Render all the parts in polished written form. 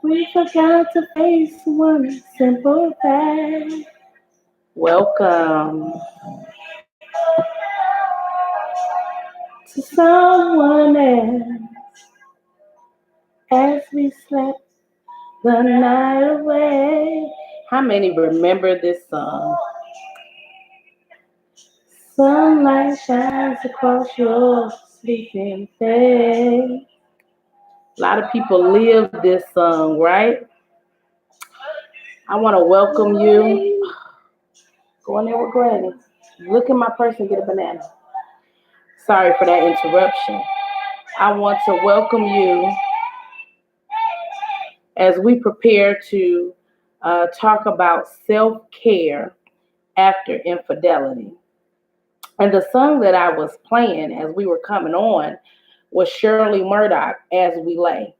We forgot to face one simple fact. Welcome to someone else as we slept the night away. How many remember this song? Sunlight shines across your sleeping face. A lot of people live this song, right? I want to welcome you. Go in there with Granny. Look at my purse and get a banana. Sorry for that interruption. I want to welcome you as we prepare to talk about self-care after infidelity. And the song that I was playing as we were coming on was Shirley Murdoch, As We Lay.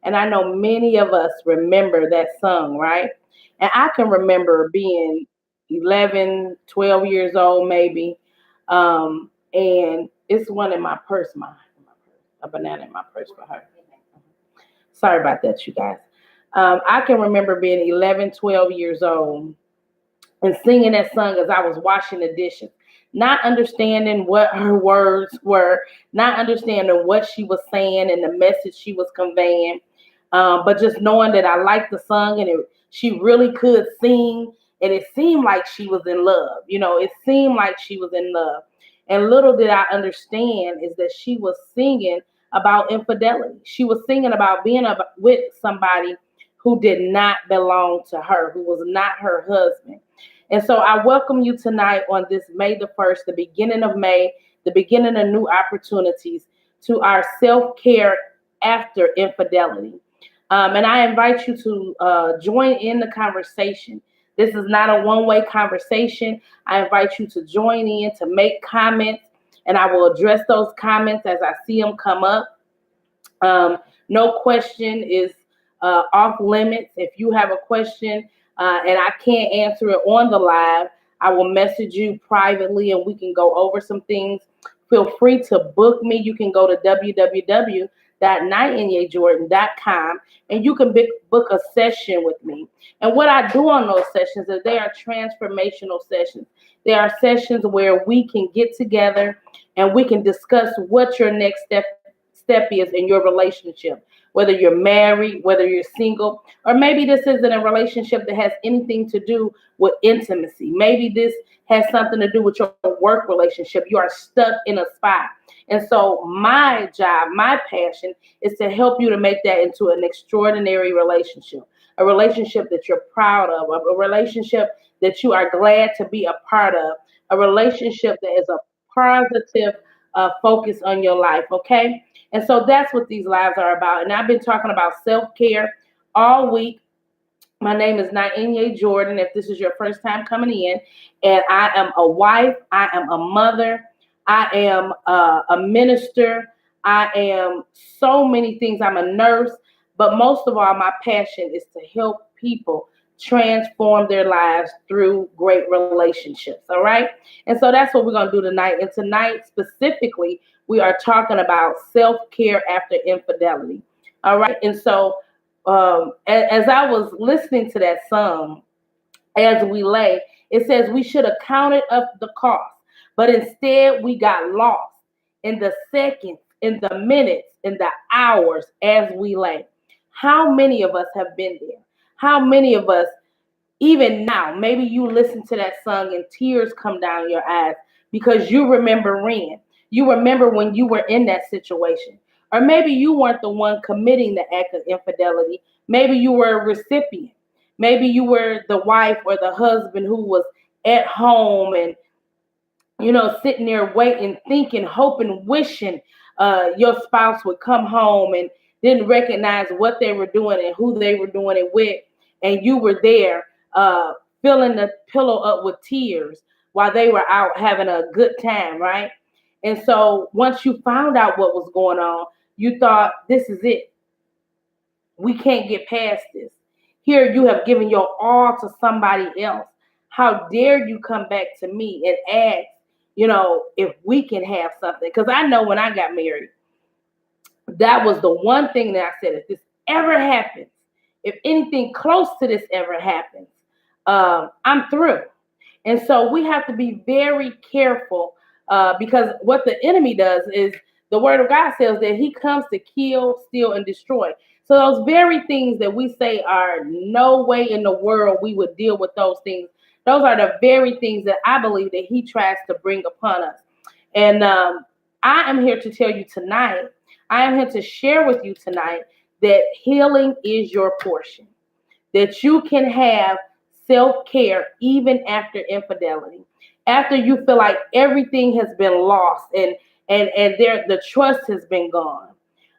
And I know many of us remember that song, right? And I can remember being 11, 12 years old, maybe. And it's one in my purse, a banana in my purse for her. Sorry about that, you guys. I can remember being 11, 12 years old and singing that song as I was washing the dishes, not understanding what her words were, not understanding what she was saying and the message she was conveying, but just knowing that I liked the song and she really could sing, and it seemed like she was in love. It seemed like she was in love. And little did I understand is that she was singing about infidelity. She was singing about being with somebody who did not belong to her, who was not her husband. And so I welcome you tonight on this May the 1st, the beginning of May, the beginning of new opportunities, to our self-care after infidelity. And I invite you to join in the conversation. This is not a one-way conversation. I invite you to join in, to make comments, and I will address those comments as I see them come up. No question is off limits. If you have a question and I can't answer it on the live, I will message you privately and we can go over some things. Feel free to book me. You can go to www.nightinjordan.com and you can book a session with me. And what I do on those sessions is they are transformational sessions. They are sessions where we can get together and we can discuss what your next step is in your relationship, whether you're married, whether you're single, or maybe this isn't a relationship that has anything to do with intimacy. Maybe this has something to do with your work relationship. You are stuck in a spot. And so my job, my passion is to help you to make that into an extraordinary relationship, a relationship that you're proud of, a relationship that you are glad to be a part of, a relationship that is a positive focus on your life, okay? And so that's what these lives are about. And I've been talking about self-care all week. My name is Nightinjay Jordan, if this is your first time coming in. And I am a wife. I am a mother. I am a minister. I am so many things. I'm a nurse. But most of all, my passion is to help people transform their lives through great relationships. All right. And so that's what we're going to do tonight. And tonight specifically, we are talking about self-care after infidelity. All right. And so as I was listening to that song, As We Lay, it says we should have counted up the cost, but instead we got lost in the seconds, in the minutes, in the hours as we lay. How many of us have been there? How many of us, even now, maybe you listen to that song and tears come down your eyes because you remember when. You remember when you were in that situation. Or maybe you weren't the one committing the act of infidelity. Maybe you were a recipient. Maybe you were the wife or the husband who was at home and, sitting there waiting, thinking, hoping, wishing your spouse would come home and didn't recognize what they were doing and who they were doing it with. And you were there filling the pillow up with tears while they were out having a good time, right? And so once you found out what was going on, you thought, this is it. We can't get past this. Here you have given your all to somebody else. How dare you come back to me and ask, if we can have something? Because I know when I got married, that was the one thing that I said, if this ever happens, if anything close to this ever happens, I'm through. And so we have to be very careful because what the enemy does is the word of God says that he comes to kill, steal, and destroy. So those very things that we say are no way in the world we would deal with those things. Those are the very things that I believe that he tries to bring upon us. And I am here to tell you tonight, I am here to share with you tonight that healing is your portion, that you can have self-care even after infidelity, after you feel like everything has been lost and there the trust has been gone,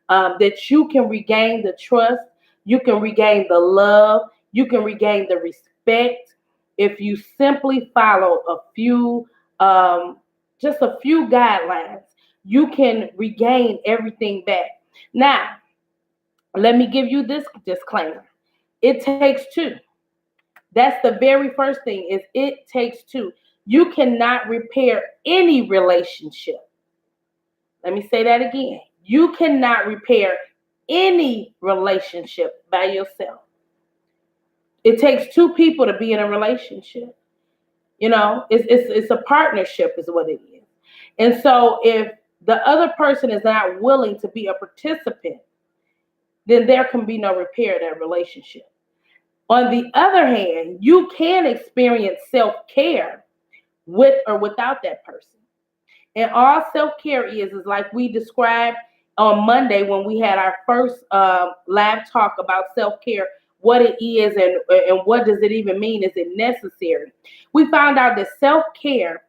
that you can regain the trust, you can regain the love, you can regain the respect if you simply follow a few just a few guidelines. You can regain everything back. Now, let me give you this disclaimer. It takes two. That's the very first thing is it takes two. You cannot repair any relationship. Let me say that again. You cannot repair any relationship by yourself. It takes two people to be in a relationship. You know, it's a partnership is what it is. And so if the other person is not willing to be a participant, then there can be no repair of that relationship. On the other hand, you can experience self-care with or without that person. And all self-care is like we described on Monday when we had our first live talk about self-care, what it is and what does it even mean? Is it necessary? We found out that self-care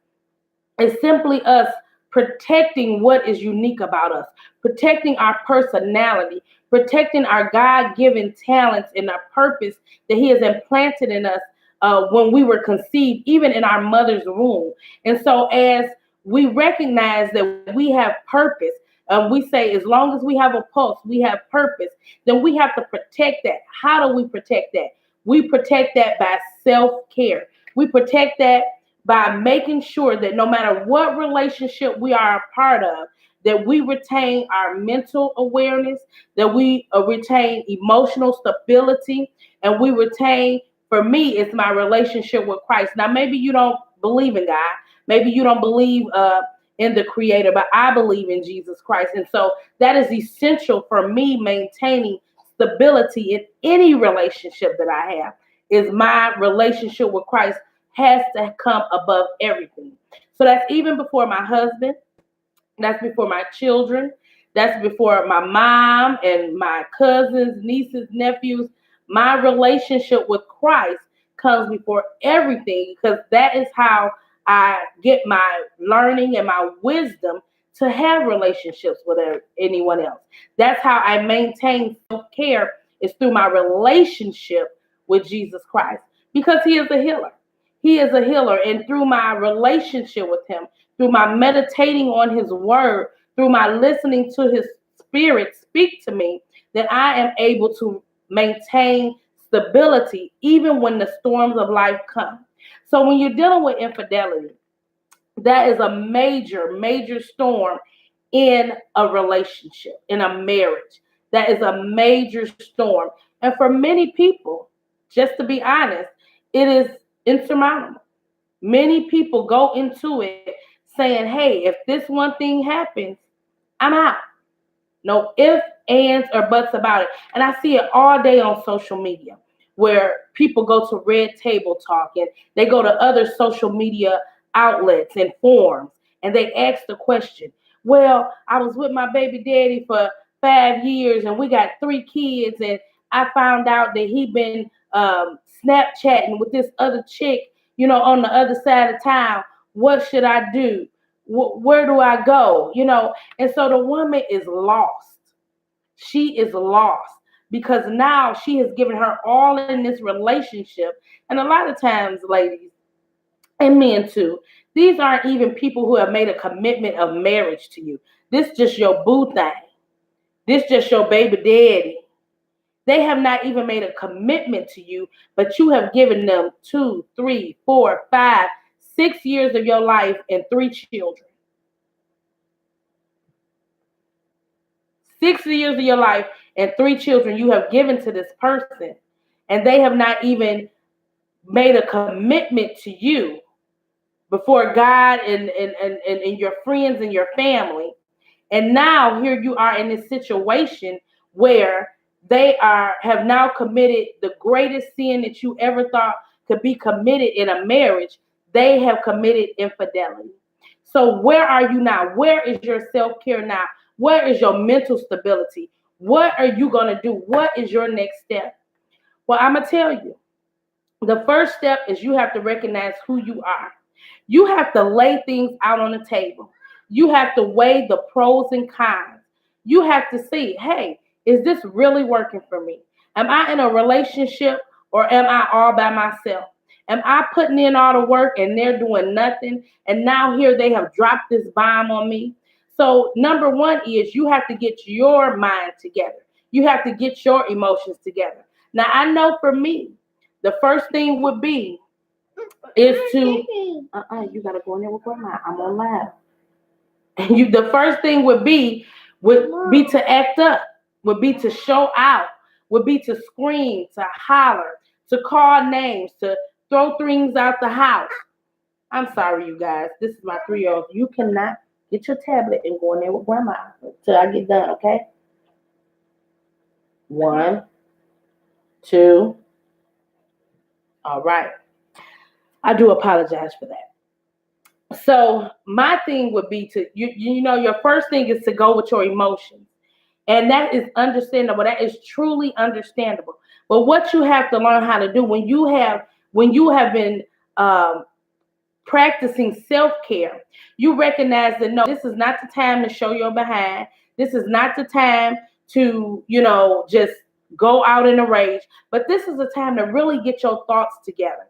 is simply us protecting what is unique about us, protecting our personality, protecting our God-given talents and our purpose that he has implanted in us when we were conceived, even in our mother's womb. And so as we recognize that we have purpose, we say as long as we have a pulse, we have purpose, then we have to protect that. How do we protect that? We protect that by self-care. We protect that by making sure that no matter what relationship we are a part of, that we retain our mental awareness, that we retain emotional stability, and we retain, for me, it's my relationship with Christ. Now, maybe you don't believe in God. Maybe you don't believe in the Creator, but I believe in Jesus Christ. And so that is essential for me maintaining stability in any relationship that I have, is my relationship with Christ has to come above everything. So that's even before my husband, that's before my children, that's before my mom and my cousins, nieces, nephews. My relationship with Christ comes before everything because that is how I get my learning and my wisdom to have relationships with anyone else. That's how I maintain self-care is through my relationship with Jesus Christ because he is a healer. He is a healer. And through my relationship with him, through my meditating on his word, through my listening to his spirit speak to me, that I am able to maintain stability even when the storms of life come. So when you're dealing with infidelity, that is a major, major storm in a relationship, in a marriage. That is a major storm. And for many people, just to be honest, it is insurmountable. Many people go into it saying, hey, if this one thing happens, I'm out. No ifs, ands, or buts about it. And I see it all day on social media where people go to Red Table Talk and they go to other social media outlets and forums and they ask the question, well, I was with my baby daddy for 5 years and we got 3 kids and I found out that he been Snapchatting with this other chick, you know, on the other side of town. What should I do? Where do I go? You know, and so the woman is lost. She is lost because now she has given her all in this relationship. And a lot of times, ladies, and men too, these aren't even people who have made a commitment of marriage to you. This just your boo thing. This just your baby daddy. They have not even made a commitment to you, but you have given them 2, 3, 4, 5, 6 years of your life and 3 children. 6 years of your life and 3 children you have given to this person. and they have not even made a commitment to you before God and your friends and your family. And now here you are in this situation where they have now committed the greatest sin that you ever thought could be committed in a marriage. They have committed infidelity. So where are you now? Where is your self-care now? Where is your mental stability? What are you going to do? What is your next step? Well, I'm going to tell you. The first step is you have to recognize who you are. You have to lay things out on the table. You have to weigh the pros and cons. You have to see, hey, is this really working for me? Am I in a relationship or am I all by myself? Am I putting in all the work and they're doing nothing? And now here they have dropped this bomb on me. So number one is you have to get your mind together. You have to get your emotions together. Now, I know for me, the first thing would be is to you gotta go in there with grandma. I'm on live. The first thing would be to act up, would be to show out, would be to scream, to holler, to call names, to throw things out the house. I'm sorry, you guys. This is my 3-year-old. You cannot get your tablet and go in there with grandma until I get done, okay? 1, 2. All right. I do apologize for that. So my thing would be to, your first thing is to go with your emotions. And that is understandable. That is truly understandable. But what you have to learn how to do when you have been practicing self-care, you recognize that, no, this is not the time to show your behind. This is not the time to, just go out in a rage. But this is the time to really get your thoughts together.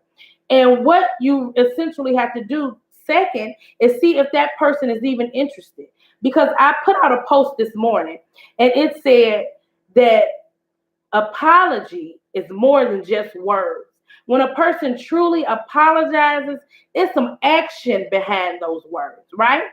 And what you essentially have to do second is see if that person is even interested. Because I put out a post this morning and it said that apology is more than just words. When a person truly apologizes, it's some action behind those words, right?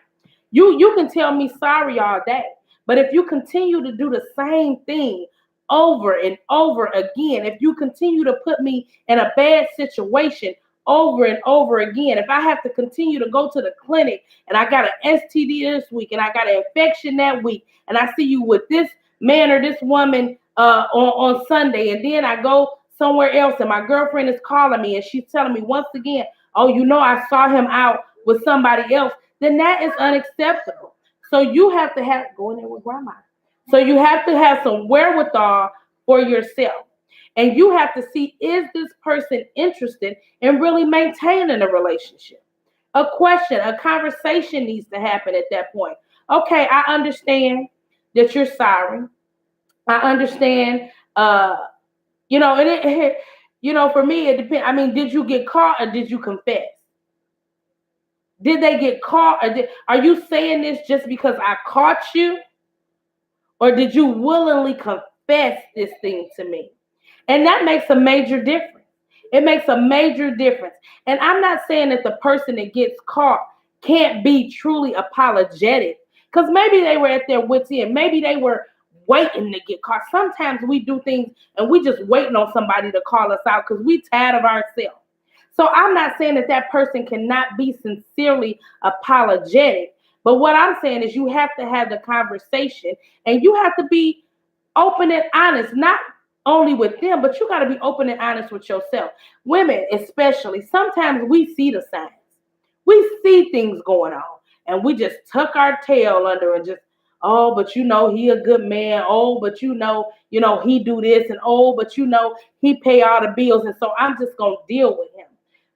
You can tell me sorry all day, but if you continue to do the same thing over and over again, if you continue to put me in a bad situation over and over again, if I have to continue to go to the clinic and I got an STD this week and I got an infection that week, and I see you with this man or this woman on Sunday, and then I go somewhere else and my girlfriend is calling me and she's telling me once again, oh, I saw him out with somebody else, then that is unacceptable. So you have to go in there with grandma. So you have to have some wherewithal for yourself. And you have to see, is this person interested in really maintaining a relationship? A conversation needs to happen at that point. Okay, I understand that you're sorry. I understand, for me, it depends. I mean, did you get caught or did you confess? Did they get caught? Are you saying this just because I caught you? Or did you willingly confess this thing to me? And that makes a major difference. It makes a major difference. And I'm not saying that the person that gets caught can't be truly apologetic, because maybe they were at their wits' end. Maybe they were waiting to get caught. Sometimes we do things and we just waiting on somebody to call us out because we tired of ourselves. So I'm not saying that person cannot be sincerely apologetic. But what I'm saying is you have to have the conversation and you have to be open and honest, not only with them, but you got to be open and honest with yourself. Women especially, sometimes we see the signs. We see things going on and we just tuck our tail under and just, oh, but he a good man. Oh, but he do this, and oh, but he pay all the bills, and so I'm just going to deal with him.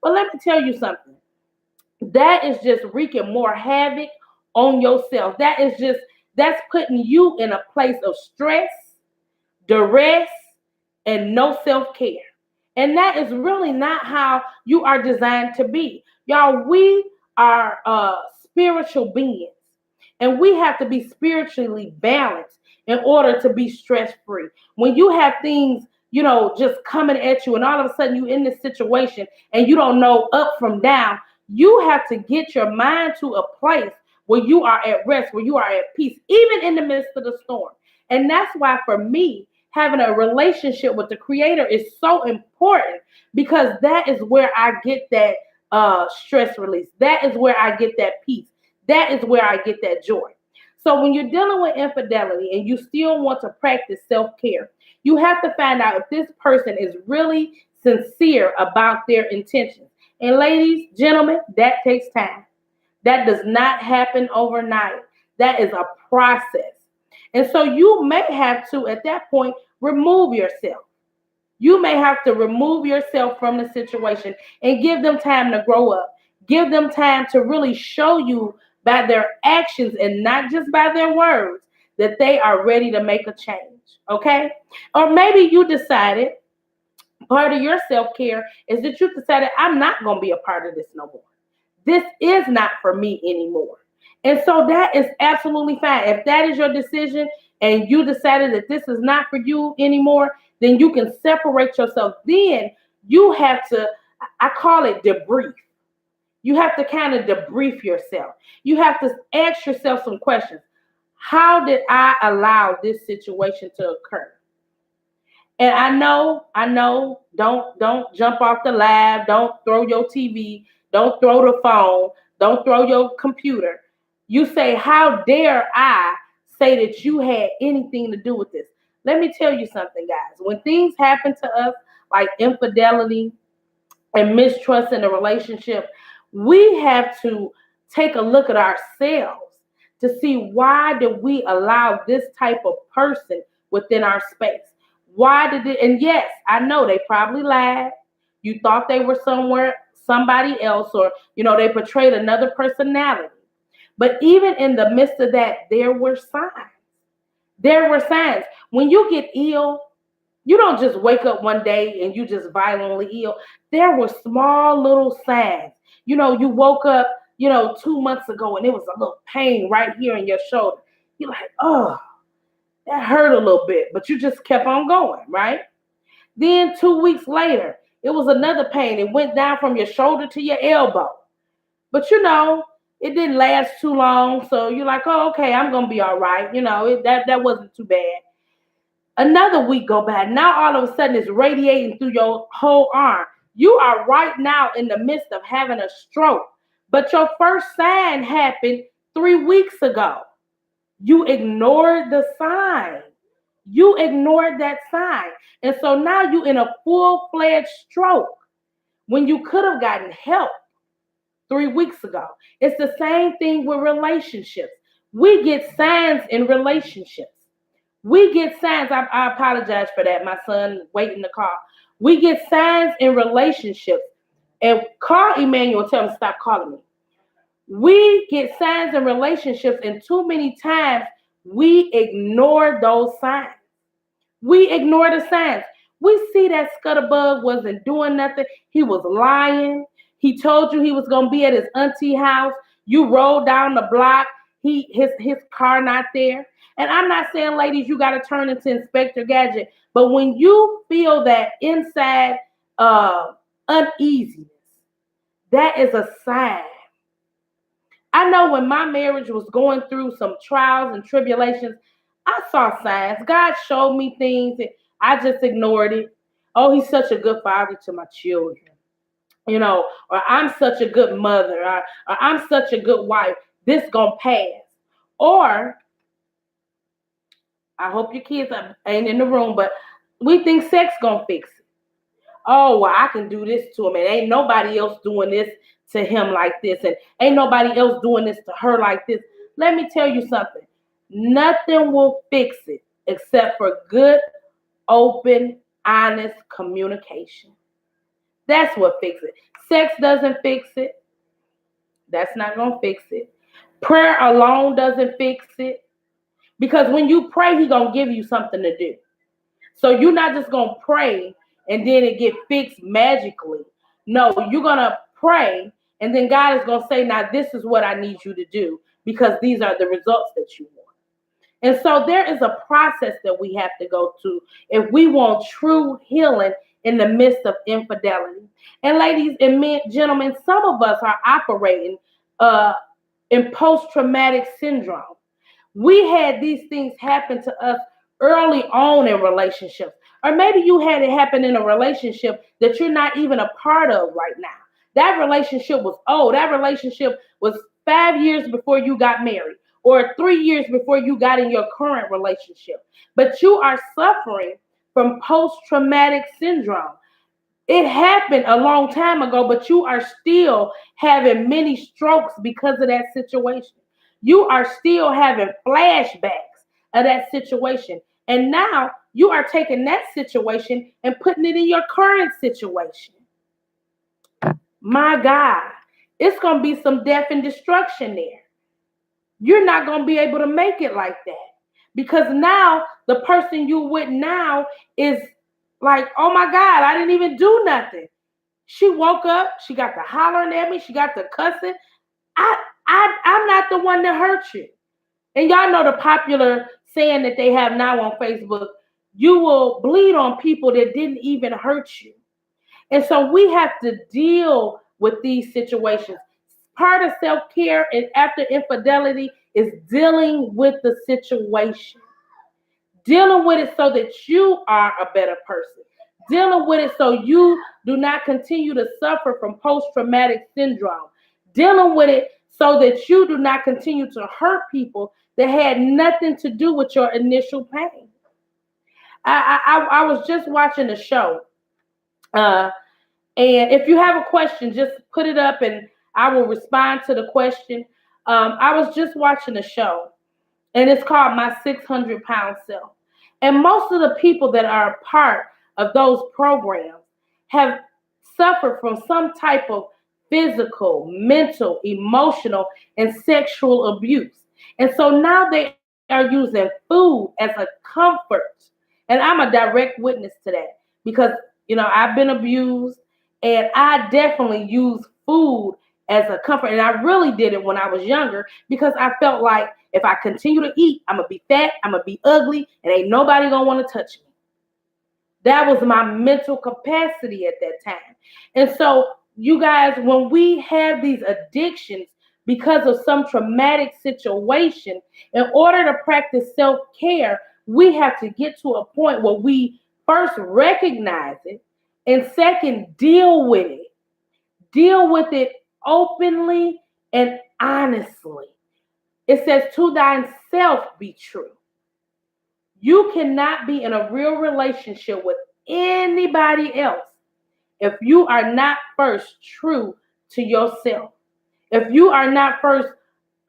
But let me tell you something. That is just wreaking more havoc on yourself. That's putting you in a place of stress, duress, and no self-care. And that is really not how you are designed to be. Y'all, we are spiritual beings. And we have to be spiritually balanced in order to be stress-free. When you have things, just coming at you and all of a sudden you're in this situation and you don't know up from down, you have to get your mind to a place where you are at rest, where you are at peace, even in the midst of the storm. And that's why for me, having a relationship with the Creator is so important, because that is where I get that stress release. That is where I get that peace. That is where I get that joy. So when you're dealing with infidelity and you still want to practice self-care, you have to find out if this person is really sincere about their intentions. And ladies, gentlemen, that takes time. That does not happen overnight. That is a process. And so you may have to, at that point, remove yourself. You may have to remove yourself from the situation and give them time to grow up. Give them time to really show you by their actions and not just by their words that they are ready to make a change. Okay? Or maybe you decided, part of your self-care is that you decided, I'm not going to be a part of this no more. This is not for me anymore. And so that is absolutely fine. If that is your decision and you decided that this is not for you anymore, then you can separate yourself. Then you have to, I call it debrief. You have to kind of debrief yourself. You have to ask yourself some questions. How did I allow this situation to occur? And I know, don't jump off the lab, don't throw your TV, don't throw the phone, don't throw your computer. You say, how dare I say that you had anything to do with this? Let me tell you something, guys. When things happen to us, like infidelity and mistrust in a relationship, we have to take a look at ourselves to see, why did we allow this type of person within our space? Why did it? And yes, I know they probably lied. You thought they were somebody else, or, they portrayed another personality. But even in the midst of that, there were signs. There were signs. When you get ill, you don't just wake up one day and you just violently ill. There were small little signs. You woke up, 2 months ago, and it was a little pain right here in your shoulder. You're like, oh, that hurt a little bit, but you just kept on going, right? Then 2 weeks later, it was another pain. It went down from your shoulder to your elbow. But it didn't last too long. So you're like, oh, okay, I'm going to be all right. That wasn't too bad. Another week go by. Now all of a sudden it's radiating through your whole arm. You are right now in the midst of having a stroke. But your first sign happened 3 weeks ago. You ignored the sign. You ignored that sign. And so now you're in a full-fledged stroke when you could have gotten help 3 weeks ago. It's the same thing with relationships. We get signs in relationships. We get signs. I apologize for that. My son waiting the car. We get signs in relationships. And call Emmanuel, tell him stop calling me. We get signs in relationships, and too many times we ignore those signs. We ignore the signs. We see that Scutterbug wasn't doing nothing. He was lying. He told you he was going to be at his auntie house. You rolled down the block. His car not there. And I'm not saying, ladies, you got to turn into Inspector Gadget. But when you feel that inside uneasiness, that is a sign. I know when my marriage was going through some trials and tribulations, I saw signs. God showed me things and I just ignored it. Oh, he's such a good father to my children. Or I'm such a good mother, or I'm such a good wife. This gonna pass. Or I hope your kids ain't in the room, but we think sex gonna fix it. Oh, well, I can do this to him, and ain't nobody else doing this to him like this, and ain't nobody else doing this to her like this. Let me tell you something. Nothing will fix it except for good, open, honest communication. That's what fixes it. Sex doesn't fix it. That's not going to fix it. Prayer alone doesn't fix it. Because when you pray, he's going to give you something to do. So you're not just going to pray and then it get fixed magically. No, you're going to pray and then God is going to say, now this is what I need you to do because these are the results that you want. And so there is a process that we have to go to if we want true healing in the midst of infidelity. And ladies and men, gentlemen, some of us are operating in post-traumatic syndrome. We had these things happen to us early on in relationships. Or maybe you had it happen in a relationship that you're not even a part of right now. That relationship was old. That relationship was 5 years before you got married, or 3 years before you got in your current relationship. But you are suffering from post traumatic syndrome. It happened a long time ago, but you are still having many strokes because of that situation. You are still having flashbacks of that situation. And now you are taking that situation and putting it in your current situation. My God, it's going to be some death and destruction there. You're not going to be able to make it like that. Because now the person you with now is like, oh my God, I didn't even do nothing. She woke up, she got the hollering at me, she got the cussing. I'm not the one that hurt you. And y'all know the popular saying that they have now on Facebook, you will bleed on people that didn't even hurt you. And so we have to deal with these situations. Part of self-care and after infidelity is dealing with the situation. Dealing with it so that you are a better person. Dealing with it so you do not continue to suffer from post-traumatic syndrome. Dealing with it so that you do not continue to hurt people that had nothing to do with your initial pain. I was just watching a show. And if you have a question, just put it up and I will respond to the question. I was just watching a show, and it's called My 600-Pound Self. And most of the people that are a part of those programs have suffered from some type of physical, mental, emotional, and sexual abuse. And so now they are using food as a comfort. And I'm a direct witness to that because, I've been abused and I definitely use food as a comfort. And I really did it when I was younger because I felt like if I continue to eat, I'm going to be fat, I'm going to be ugly, and ain't nobody going to want to touch me. That was my mental capacity at that time. And so, you guys, when we have these addictions because of some traumatic situation, in order to practice self-care, we have to get to a point where we first recognize it and second, deal with it. Deal with it openly and honestly. It says, to thyself be true. You cannot be in a real relationship with anybody else if you are not first true to yourself. If you are not first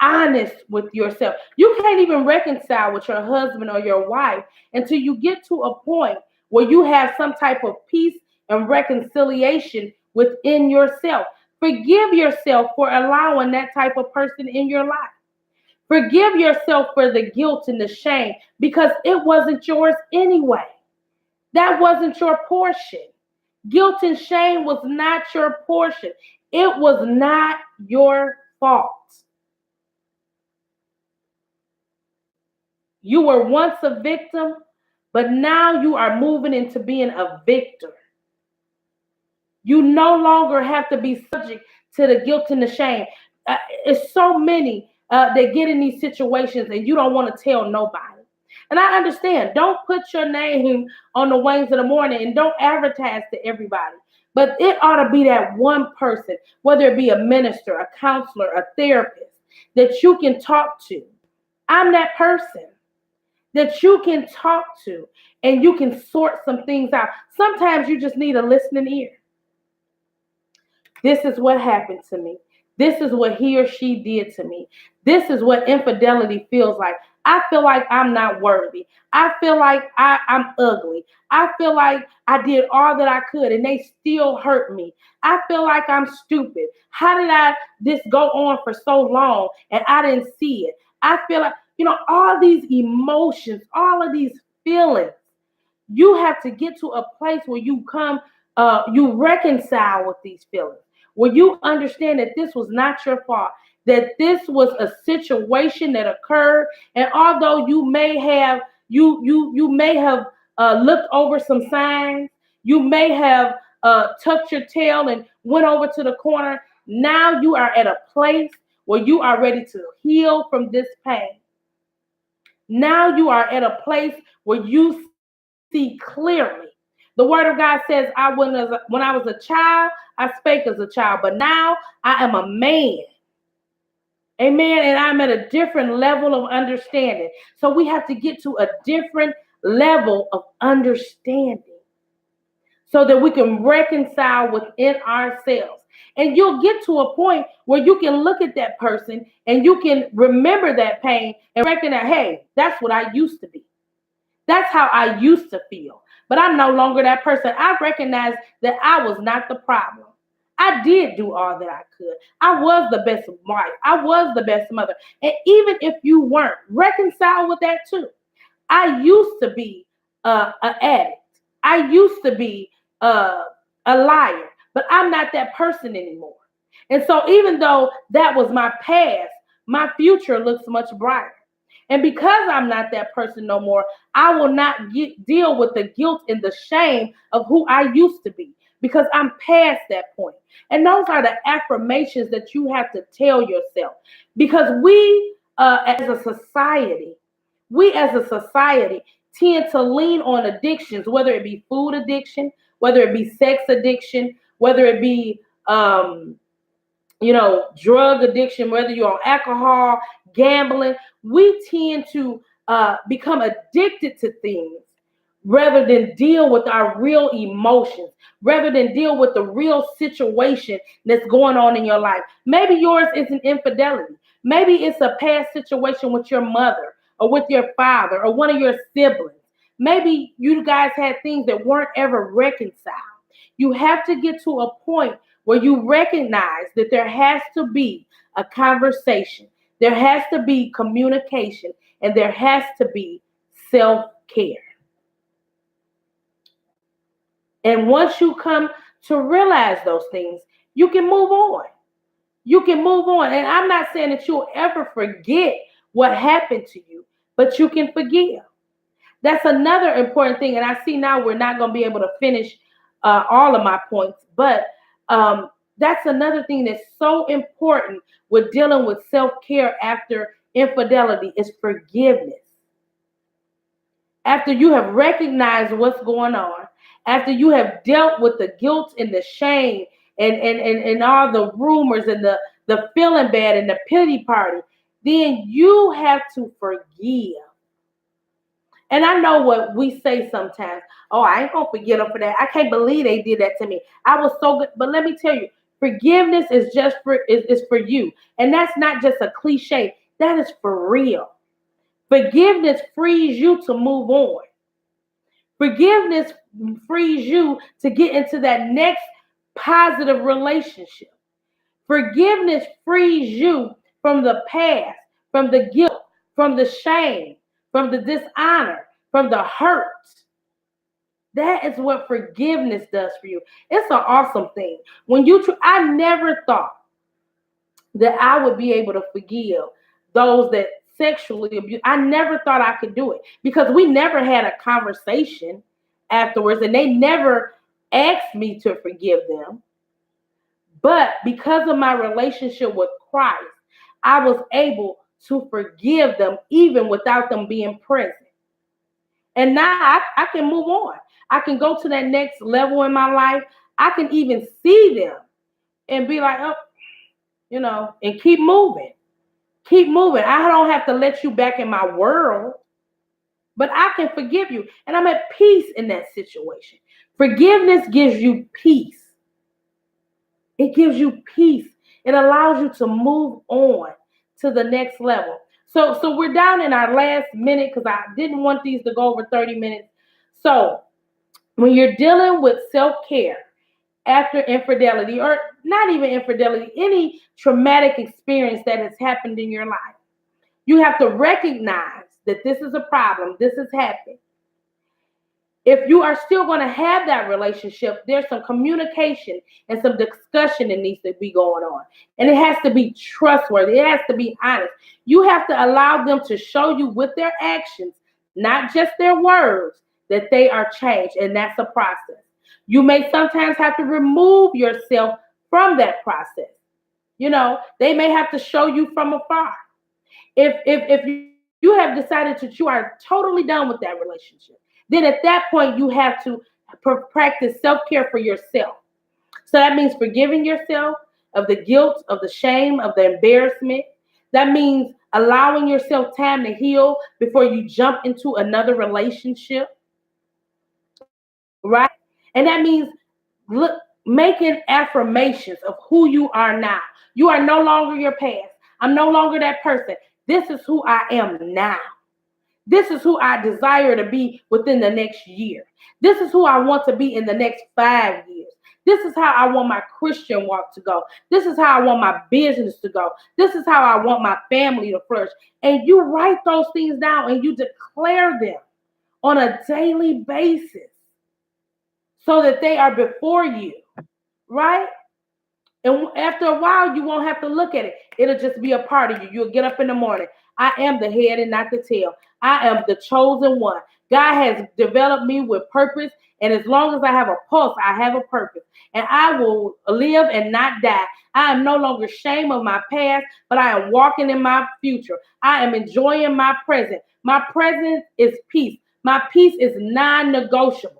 honest with yourself. You can't even reconcile with your husband or your wife until you get to a point where you have some type of peace and reconciliation within yourself. Forgive yourself for allowing that type of person in your life. Forgive yourself for the guilt and the shame because it wasn't yours anyway. That wasn't your portion. Guilt and shame was not your portion. It was not your fault. You were once a victim, but now you are moving into being a victor. You no longer have to be subject to the guilt and the shame. It's so many that get in these situations and you don't want to tell nobody. And I understand. Don't put your name on the wings of the morning and don't advertise to everybody. But it ought to be that one person, whether it be a minister, a counselor, a therapist, that you can talk to. I'm that person that you can talk to and you can sort some things out. Sometimes you just need a listening ear. This is what happened to me. This is what he or she did to me. This is what infidelity feels like. I feel like I'm not worthy. I feel like I'm ugly. I feel like I did all that I could and they still hurt me. I feel like I'm stupid. How did this go on for so long and I didn't see it? I feel like, all these emotions, all of these feelings, you have to get to a place where you reconcile with these feelings, where you understand that this was not your fault, that this was a situation that occurred, and although you may have looked over some signs, you may have tucked your tail and went over to the corner. Now you are at a place where you are ready to heal from this pain. Now you are at a place where you see clearly. The word of God says, when I was a child, I spake as a child, but now I am a man. Amen. And I'm at a different level of understanding. So we have to get to a different level of understanding so that we can reconcile within ourselves. And you'll get to a point where you can look at that person and you can remember that pain and recognize, hey, that's what I used to be. That's how I used to feel. But I'm no longer that person. I recognize that I was not the problem. I did do all that I could. I was the best wife. I was the best mother. And even if you weren't, reconcile with that too. I used to be an addict. I used to be a liar, but I'm not that person anymore. And so even though that was my past, my future looks much brighter. And because I'm not that person no more, I will not deal with the guilt and the shame of who I used to be because I'm past that point. And those are the affirmations that you have to tell yourself because we as a society tend to lean on addictions, whether it be food addiction, whether it be sex addiction, whether it be drug addiction, whether you're on alcohol, gambling. We tend to become addicted to things rather than deal with our real emotions, rather than deal with the real situation that's going on in your life. Maybe yours isn't infidelity. Maybe it's a past situation with your mother or with your father or one of your siblings. Maybe you guys had things that weren't ever reconciled. You have to get to a point where you recognize that there has to be a conversation, there has to be communication, and there has to be self-care. And once you come to realize those things, you can move on. You can move on. And I'm not saying that you'll ever forget what happened to you, but you can forgive. That's another important thing. And I see now we're not going to be able to finish all of my points, but that's another thing that's so important with dealing with self-care after infidelity is forgiveness. After you have recognized what's going on, after you have dealt with the guilt and the shame and all the rumors and the feeling bad and the pity party, then you have to forgive. And I know what we say sometimes. Oh, I ain't gonna forgive them for that. I can't believe they did that to me. I was so good. But let me tell you, forgiveness is just is for you. And that's not just a cliche. That is for real. Forgiveness frees you to move on. Forgiveness frees you to get into that next positive relationship. Forgiveness frees you from the past, from the guilt, from the shame, from the dishonor, from the hurt. That is what forgiveness does for you. It's an awesome thing. I never thought that I would be able to forgive those that sexually abuse. I never thought I could do it because we never had a conversation afterwards and they never asked me to forgive them. But because of my relationship with Christ, I was able to forgive them even without them being present. And now I can move on. I can go to that next level in my life. I can even see them and be like, oh, and keep moving. Keep moving. I don't have to let you back in my world, but I can forgive you. And I'm at peace in that situation. Forgiveness gives you peace. It gives you peace. It allows you to move on to the next level. So we're down in our last minute because I didn't want these to go over 30 minutes. So when you're dealing with self-care after infidelity, or not even infidelity, any traumatic experience that has happened in your life, you have to recognize that this is a problem. This has happened. If you are still going to have that relationship, there's some communication and some discussion that needs to be going on. And it has to be trustworthy. It has to be honest. You have to allow them to show you with their actions, not just their words, that they are changed. And that's a process. You may sometimes have to remove yourself from that process. They may have to show you from afar. If you have decided that you are totally done with that relationship, then at that point you have to practice self-care for yourself. So that means forgiving yourself of the guilt, of the shame, of the embarrassment. That means allowing yourself time to heal before you jump into another relationship, right? And that means look, making affirmations of who you are now. You are no longer your past. I'm no longer that person. This is who I am now. This is who I desire to be within the next year. This is who I want to be in the next 5 years. This is how I want my Christian walk to go. This is how I want my business to go. This is how I want my family to flourish. And you write those things down and you declare them on a daily basis so that they are before you, right? And after a while, you won't have to look at it. It'll just be a part of you. You'll get up in the morning. I am the head and not the tail. I am the chosen one. God has developed me with purpose. And as long as I have a pulse, I have a purpose. And I will live and not die. I am no longer ashamed of my past, but I am walking in my future. I am enjoying my present. My present is peace. My peace is non-negotiable.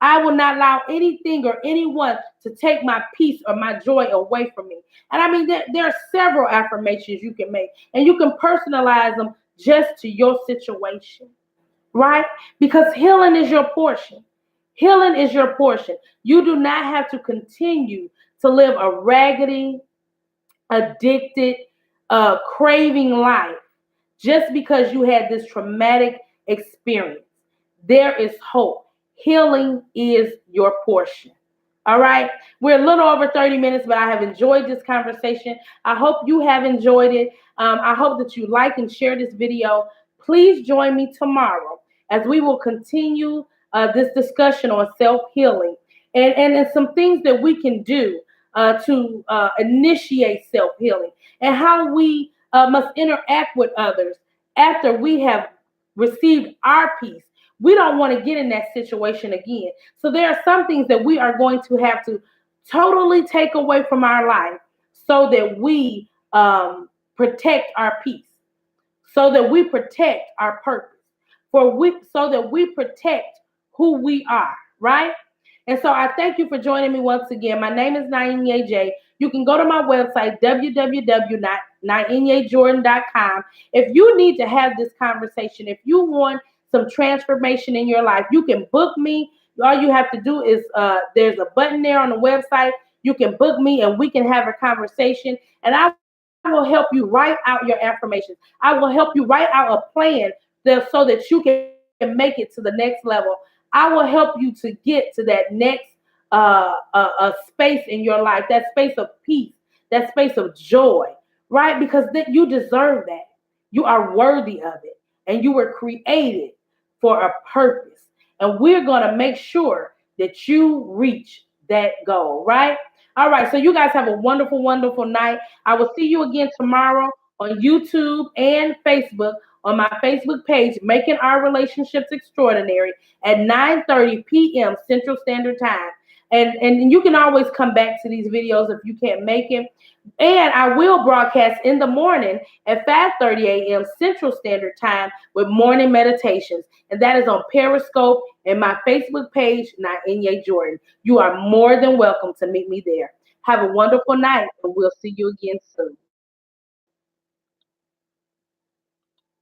I will not allow anything or anyone to take my peace or my joy away from me. And I mean, there are several affirmations you can make, and you can personalize them just to your situation, right? Because healing is your portion. Healing is your portion. You do not have to continue to live a raggedy, addicted, craving life just because you had this traumatic experience. There is hope. Healing is your portion. All right. We're a little over 30 minutes, but I have enjoyed this conversation. I hope you have enjoyed it. I hope that you like and share this video. Please join me tomorrow as we will continue this discussion on self-healing and some things that we can do to initiate self-healing and how we must interact with others after we have received our peace. We don't want to get in that situation again. So there are some things that we are going to have to totally take away from our life so that we protect our peace, so that we protect our purpose, so that we protect who we are, right? And so I thank you for joining me once again. My name is Nainye J. You can go to my website, www.nainyejordan.com. If you need to have this conversation, if you want some transformation in your life, you can book me. All you have to do is there's a button there on the website. You can book me and we can have a conversation. And I will help you write out your affirmations. I will help you write out a plan so that you can make it to the next level. I will help you to get to that next space in your life, that space of peace, that space of joy, right? Because you deserve that. You are worthy of it. And you were created for a purpose. And we're going to make sure that you reach that goal, right? All right. So you guys have a wonderful, wonderful night. I will see you again tomorrow on YouTube and Facebook on my Facebook page, Making Our Relationships Extraordinary at 9:30 p.m. Central Standard Time. And you can always come back to these videos if you can't make it. And I will broadcast in the morning at 5:30 a.m. Central Standard Time with morning meditations. And that is on Periscope and my Facebook page, Nainye Jordan. You are more than welcome to meet me there. Have a wonderful night, and we'll see you again soon.